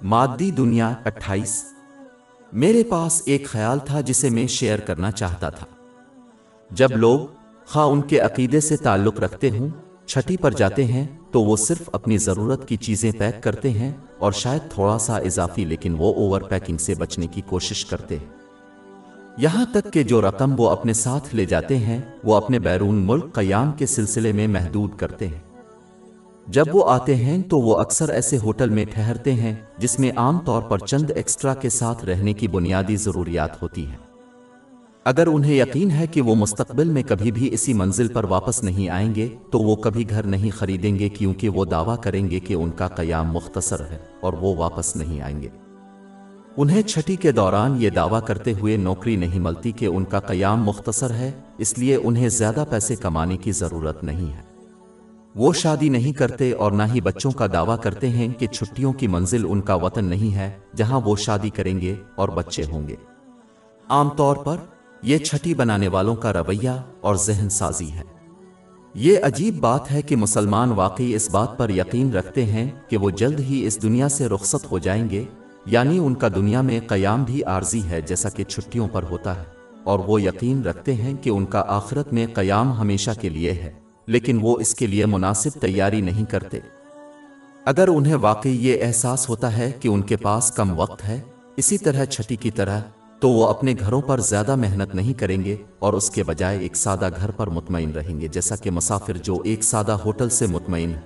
मादी दुनिया 28। मेरे पास एक ख्याल था जिसे मैं शेयर करना चाहता था। जब लोग खा उनके अकीदे से ताल्लुक़ रखते हों छठी पर जाते हैं तो वो सिर्फ अपनी ज़रूरत की चीज़ें पैक करते हैं और शायद थोड़ा सा इजाफी, लेकिन वो ओवर पैकिंग से बचने की कोशिश करते हैं। यहाँ तक कि जो रकम वो अपने साथ ले जाते हैं वो अपने बैरून मुल्क क़याम के सिलसिले में महदूद करते हैं। जब वो आते हैं तो वो अक्सर ऐसे होटल में ठहरते हैं जिसमें आम तौर पर चंद एक्स्ट्रा के साथ रहने की बुनियादी ज़रूरियात होती हैं। अगर उन्हें यकीन है कि वो मुस्तक़बिल में कभी भी इसी मंजिल पर वापस नहीं आएंगे तो वो कभी घर नहीं खरीदेंगे, क्योंकि वो दावा करेंगे कि उनका क़याम मुख्तसर है और वो वापस नहीं आएंगे। उन्हें छठी के दौरान ये दावा करते हुए नौकरी नहीं मिलती कि उनका क़याम मुख्तसर है, इसलिए उन्हें ज़्यादा पैसे कमाने की ज़रूरत नहीं है। वो शादी नहीं करते और ना ही बच्चों का दावा करते हैं कि छुट्टियों की मंजिल उनका वतन नहीं है जहां वो शादी करेंगे और बच्चे होंगे। आमतौर पर यह छठी बनाने वालों का रवैया और जहन साजी है। ये अजीब बात है कि मुसलमान वाकई इस बात पर यकीन रखते हैं कि वो जल्द ही इस दुनिया से रुखसत हो जाएंगे, यानी उनका दुनिया में क़याम भी आर्जी है जैसा कि छुट्टियों पर होता है, और वो यकीन रखते हैं कि उनका आखिरत में क़याम हमेशा के लिए है, लेकिन वो इसके लिए मुनासिब तैयारी नहीं करते। अगर उन्हें वाकई ये एहसास होता है कि उनके पास कम वक्त है, इसी तरह छठी की तरह, तो वो अपने घरों पर ज़्यादा मेहनत नहीं करेंगे और उसके बजाय एक सादा घर पर मुतमईन रहेंगे, जैसा कि मुसाफिर जो एक सादा होटल से मुतमईन है।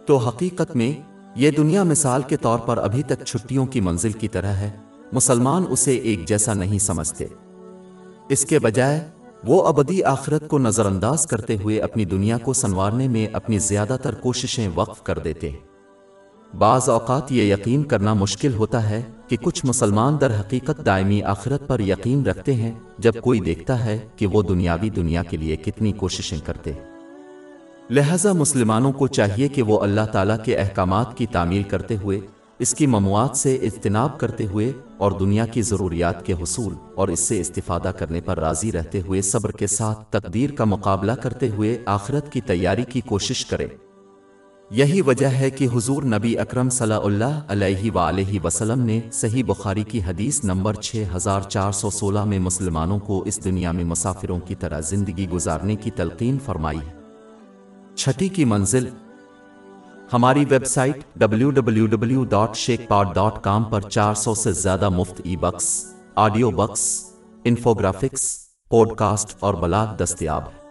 तो हकीकत में ये दुनिया मिसाल के तौर पर अभी तक छुट्टियों की मंजिल की तरह है। मुसलमान उसे एक जैसा नहीं समझते। इसके बजाय वो अबदी आखिरत को नज़रअंदाज करते हुए अपनी दुनिया को संवारने में अपनी ज़्यादातर कोशिशें वक्फ कर देते हैं। बाज़ औक़ात ये यकीन करना मुश्किल होता है कि कुछ मुसलमान दर हकीकत दायमी आखिरत पर यकीन रखते हैं जब कोई देखता है कि वो दुनियावी दुनिया के लिए कितनी कोशिशें करते हैं। लिहाजा मुसलमानों को चाहिए कि वो अल्लाह ताला के अहकामात की तामील करते हुए, इसकी ममनुआत से इज्तिनाब करते हुए और दुनिया की ज़रूरियात के हुसूल और इससे इस्तिफ़ादा करने पर राज़ी रहते हुए सब्र के साथ तकदीर का मुकाबला करते हुए आखिरत की तैयारी की कोशिश करें। यही वजह है कि हुज़ूर नबी अकरम सल्लल्लाहु अलैहि वसल्लम ने सही बुखारी की हदीस नंबर 6416 में मुसलमानों को इस दुनिया में मुसाफिरों की तरह ज़िंदगी गुजारने की तलक़ीन फरमाई है। छठी की मंजिल। हमारी वेबसाइट www.sheikhpod.com पर 400 से ज़्यादा मुफ्त e-books, audio books, infographics, podcast और ब्लॉग दस्तयाब है।